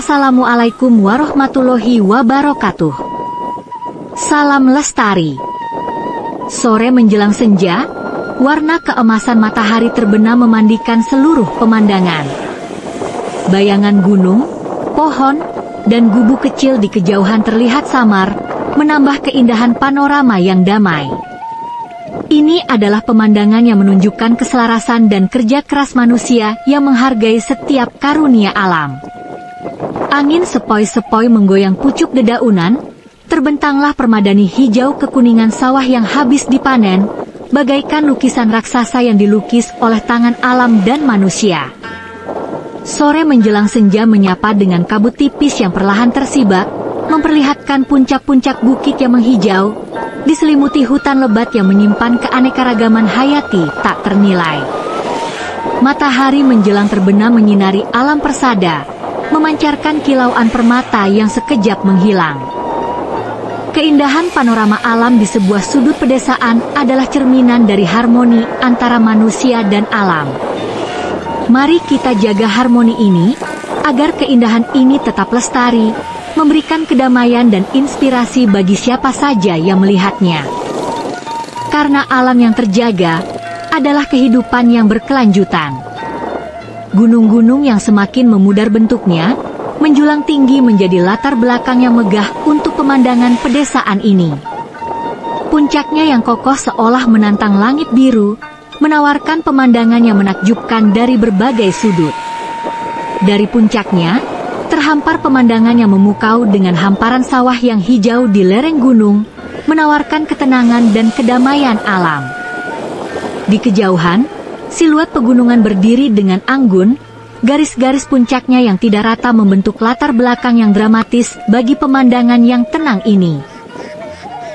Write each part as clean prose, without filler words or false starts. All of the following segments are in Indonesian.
Assalamualaikum warahmatullahi wabarakatuh. Salam lestari. Sore menjelang senja, warna keemasan matahari terbenam memandikan seluruh pemandangan. Bayangan gunung, pohon, dan gubuk kecil di kejauhan terlihat samar, menambah keindahan panorama yang damai. Ini adalah pemandangan yang menunjukkan keselarasan dan kerja keras manusia yang menghargai setiap karunia alam. Angin sepoi-sepoi menggoyang pucuk dedaunan, terbentanglah permadani hijau kekuningan sawah yang habis dipanen, bagaikan lukisan raksasa yang dilukis oleh tangan alam dan manusia. Sore menjelang senja menyapa dengan kabut tipis yang perlahan tersibak, memperlihatkan puncak-puncak bukit yang menghijau, diselimuti hutan lebat yang menyimpan keanekaragaman hayati tak ternilai. Matahari menjelang terbenam menyinari alam persada, memancarkan kilauan permata yang sekejap menghilang. Keindahan panorama alam di sebuah sudut pedesaan adalah cerminan dari harmoni antara manusia dan alam. Mari kita jaga harmoni ini, agar keindahan ini tetap lestari, memberikan kedamaian dan inspirasi bagi siapa saja yang melihatnya. Karena alam yang terjaga adalah kehidupan yang berkelanjutan. Gunung-gunung yang semakin memudar bentuknya, menjulang tinggi menjadi latar belakang yang megah untuk pemandangan pedesaan ini. Puncaknya yang kokoh seolah menantang langit biru, menawarkan pemandangan yang menakjubkan dari berbagai sudut. Dari puncaknya, terhampar pemandangan yang memukau dengan hamparan sawah yang hijau di lereng gunung, menawarkan ketenangan dan kedamaian alam. Di kejauhan, siluet pegunungan berdiri dengan anggun, garis-garis puncaknya yang tidak rata membentuk latar belakang yang dramatis bagi pemandangan yang tenang ini.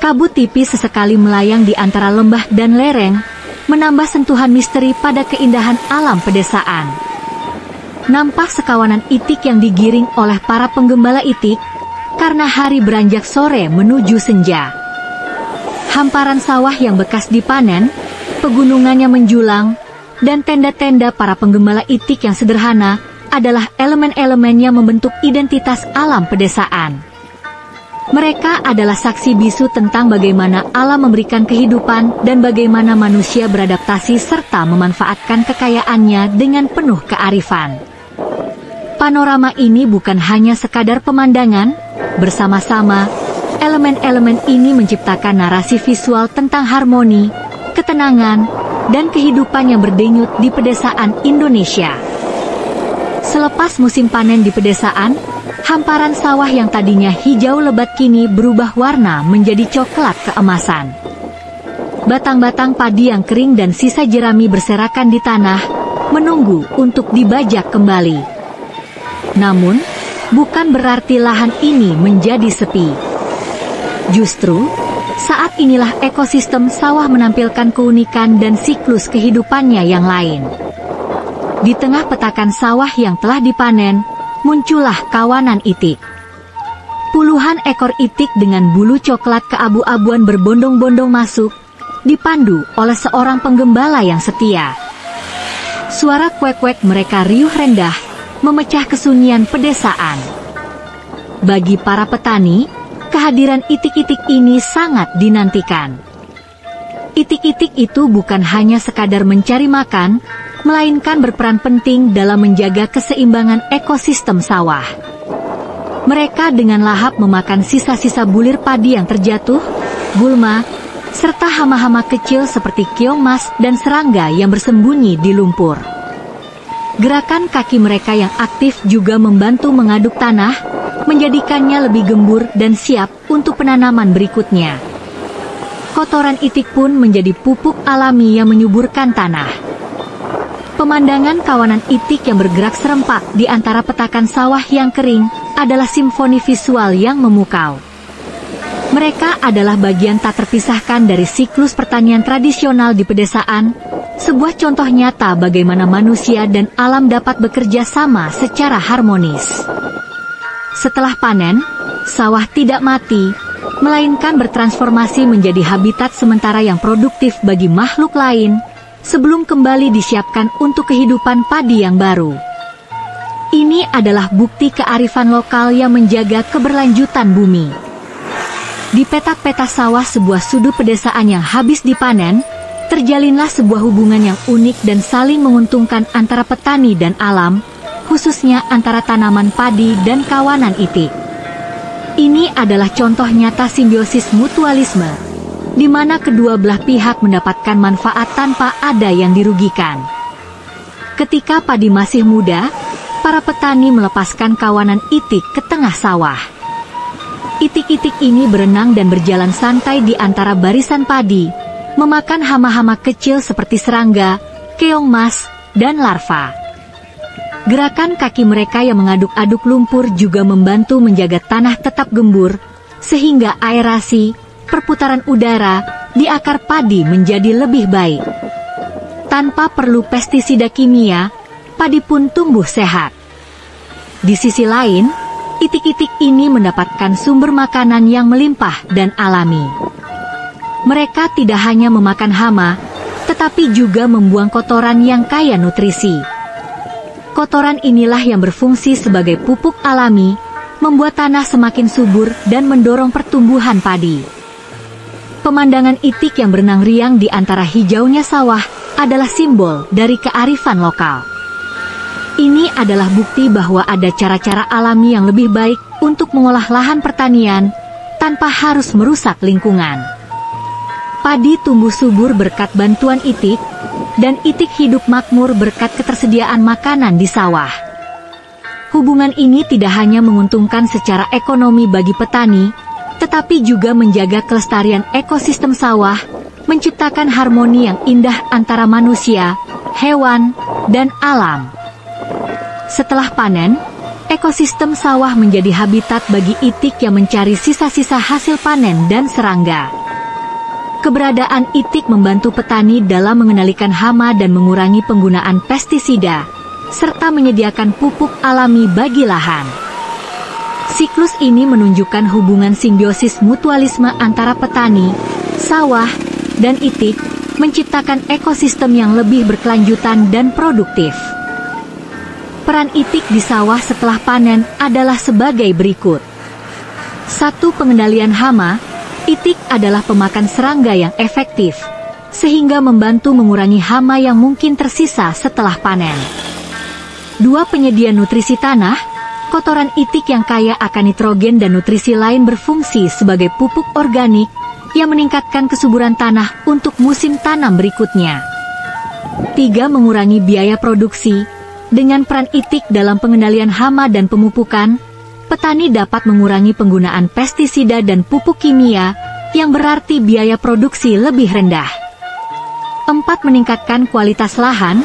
Kabut tipis sesekali melayang di antara lembah dan lereng, menambah sentuhan misteri pada keindahan alam pedesaan. Nampak sekawanan itik yang digiring oleh para penggembala itik, karena hari beranjak sore menuju senja. Hamparan sawah yang bekas dipanen, pegunungannya menjulang, dan tenda-tenda para penggembala itik yang sederhana adalah elemen-elemen yang membentuk identitas alam pedesaan. Mereka adalah saksi bisu tentang bagaimana alam memberikan kehidupan dan bagaimana manusia beradaptasi serta memanfaatkan kekayaannya dengan penuh kearifan. Panorama ini bukan hanya sekadar pemandangan, bersama-sama, elemen-elemen ini menciptakan narasi visual tentang harmoni, ketenangan, dan kehidupan yang berdenyut di pedesaan Indonesia. Selepas musim panen di pedesaan, hamparan sawah yang tadinya hijau lebat kini berubah warna menjadi coklat keemasan. Batang-batang padi yang kering dan sisa jerami berserakan di tanah, menunggu untuk dibajak kembali. Namun, bukan berarti lahan ini menjadi sepi. Justru, saat inilah ekosistem sawah menampilkan keunikan dan siklus kehidupannya yang lain. Di tengah petakan sawah yang telah dipanen, muncullah kawanan itik. Puluhan ekor itik dengan bulu coklat keabu-abuan berbondong-bondong masuk, dipandu oleh seorang penggembala yang setia. Suara kuek-kuek mereka riuh rendah, memecah kesunyian pedesaan. Bagi para petani, kehadiran itik-itik ini sangat dinantikan. Itik-itik itu bukan hanya sekadar mencari makan, melainkan berperan penting dalam menjaga keseimbangan ekosistem sawah. Mereka dengan lahap memakan sisa-sisa bulir padi yang terjatuh, gulma, serta hama-hama kecil seperti keong mas dan serangga yang bersembunyi di lumpur. Gerakan kaki mereka yang aktif juga membantu mengaduk tanah, menjadikannya lebih gembur dan siap untuk penanaman berikutnya. Kotoran itik pun menjadi pupuk alami yang menyuburkan tanah. Pemandangan kawanan itik yang bergerak serempak di antara petakan sawah yang kering adalah simfoni visual yang memukau. Mereka adalah bagian tak terpisahkan dari siklus pertanian tradisional di pedesaan, sebuah contoh nyata bagaimana manusia dan alam dapat bekerja sama secara harmonis. Setelah panen, sawah tidak mati, melainkan bertransformasi menjadi habitat sementara yang produktif bagi makhluk lain, sebelum kembali disiapkan untuk kehidupan padi yang baru. Ini adalah bukti kearifan lokal yang menjaga keberlanjutan bumi. Di petak-petak sawah sebuah sudut pedesaan yang habis dipanen, terjalinlah sebuah hubungan yang unik dan saling menguntungkan antara petani dan alam, khususnya antara tanaman padi dan kawanan itik. Ini adalah contoh nyata simbiosis mutualisme, di mana kedua belah pihak mendapatkan manfaat tanpa ada yang dirugikan. Ketika padi masih muda, para petani melepaskan kawanan itik ke tengah sawah. Itik-itik ini berenang dan berjalan santai di antara barisan padi, memakan hama-hama kecil seperti serangga, keong mas, dan larva. Gerakan kaki mereka yang mengaduk-aduk lumpur juga membantu menjaga tanah tetap gembur, sehingga aerasi, perputaran udara, di akar padi menjadi lebih baik. Tanpa perlu pestisida kimia, padi pun tumbuh sehat. Di sisi lain, itik-itik ini mendapatkan sumber makanan yang melimpah dan alami. Mereka tidak hanya memakan hama, tetapi juga membuang kotoran yang kaya nutrisi. Kotoran inilah yang berfungsi sebagai pupuk alami, membuat tanah semakin subur dan mendorong pertumbuhan padi. Pemandangan itik yang berenang riang di antara hijaunya sawah adalah simbol dari kearifan lokal. Ini adalah bukti bahwa ada cara-cara alami yang lebih baik untuk mengolah lahan pertanian tanpa harus merusak lingkungan. Padi tumbuh subur berkat bantuan itik, dan itik hidup makmur berkat ketersediaan makanan di sawah. Hubungan ini tidak hanya menguntungkan secara ekonomi bagi petani, tetapi juga menjaga kelestarian ekosistem sawah, menciptakan harmoni yang indah antara manusia, hewan, dan alam. Setelah panen, ekosistem sawah menjadi habitat bagi itik yang mencari sisa-sisa hasil panen dan serangga. Keberadaan itik membantu petani dalam mengendalikan hama dan mengurangi penggunaan pestisida, serta menyediakan pupuk alami bagi lahan. Siklus ini menunjukkan hubungan simbiosis mutualisme antara petani, sawah, dan itik, menciptakan ekosistem yang lebih berkelanjutan dan produktif. Peran itik di sawah setelah panen adalah sebagai berikut. 1. Pengendalian hama. Itik adalah pemakan serangga yang efektif, sehingga membantu mengurangi hama yang mungkin tersisa setelah panen. 2. Penyedia nutrisi tanah. Kotoran itik yang kaya akan nitrogen dan nutrisi lain berfungsi sebagai pupuk organik yang meningkatkan kesuburan tanah untuk musim tanam berikutnya. 3. Mengurangi biaya produksi. Dengan peran itik dalam pengendalian hama dan pemupukan, petani dapat mengurangi penggunaan pestisida dan pupuk kimia, yang berarti biaya produksi lebih rendah. 4. Meningkatkan kualitas lahan.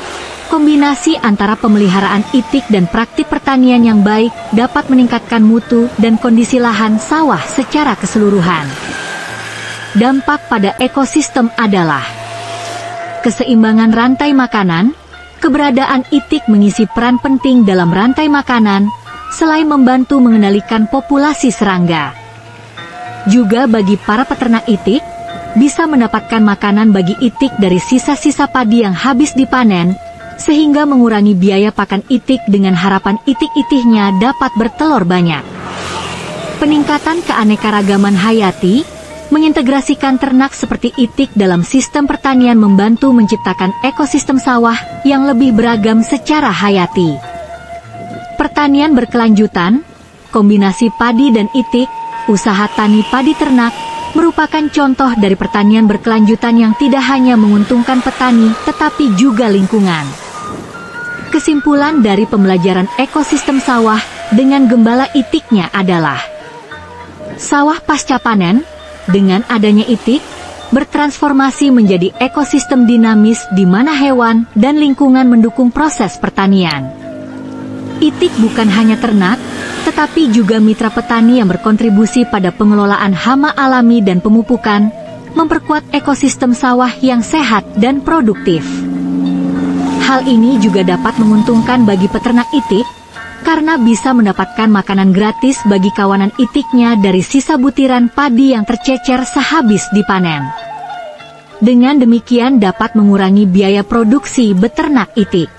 Kombinasi antara pemeliharaan itik dan praktik pertanian yang baik dapat meningkatkan mutu dan kondisi lahan sawah secara keseluruhan. Dampak pada ekosistem adalah keseimbangan rantai makanan. Keberadaan itik mengisi peran penting dalam rantai makanan, selain membantu mengendalikan populasi serangga. Juga bagi para peternak itik, bisa mendapatkan makanan bagi itik dari sisa-sisa padi yang habis dipanen, sehingga mengurangi biaya pakan itik dengan harapan itik-itiknya dapat bertelur banyak. Peningkatan keanekaragaman hayati. Mengintegrasikan ternak seperti itik dalam sistem pertanian membantu menciptakan ekosistem sawah yang lebih beragam secara hayati. Pertanian berkelanjutan, kombinasi padi dan itik, usaha tani padi ternak, merupakan contoh dari pertanian berkelanjutan yang tidak hanya menguntungkan petani tetapi juga lingkungan. Kesimpulan dari pembelajaran ekosistem sawah dengan gembala itiknya adalah sawah pasca panen, dengan adanya itik, bertransformasi menjadi ekosistem dinamis di mana hewan dan lingkungan mendukung proses pertanian. Itik bukan hanya ternak, tetapi juga mitra petani yang berkontribusi pada pengelolaan hama alami dan pemupukan, memperkuat ekosistem sawah yang sehat dan produktif. Hal ini juga dapat menguntungkan bagi peternak itik, karena bisa mendapatkan makanan gratis bagi kawanan itiknya dari sisa butiran padi yang tercecer sehabis dipanen. Dengan demikian dapat mengurangi biaya produksi beternak itik.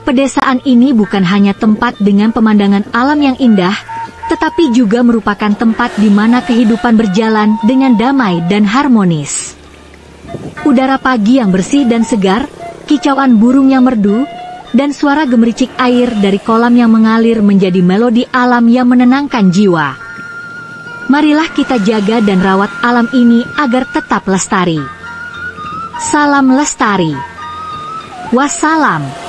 Pedesaan ini bukan hanya tempat dengan pemandangan alam yang indah, tetapi juga merupakan tempat di mana kehidupan berjalan dengan damai dan harmonis. Udara pagi yang bersih dan segar, kicauan burung yang merdu, dan suara gemericik air dari kolam yang mengalir menjadi melodi alam yang menenangkan jiwa. Marilah kita jaga dan rawat alam ini agar tetap lestari. Salam lestari. Wassalam.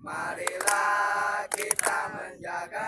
Marilah kita menjaga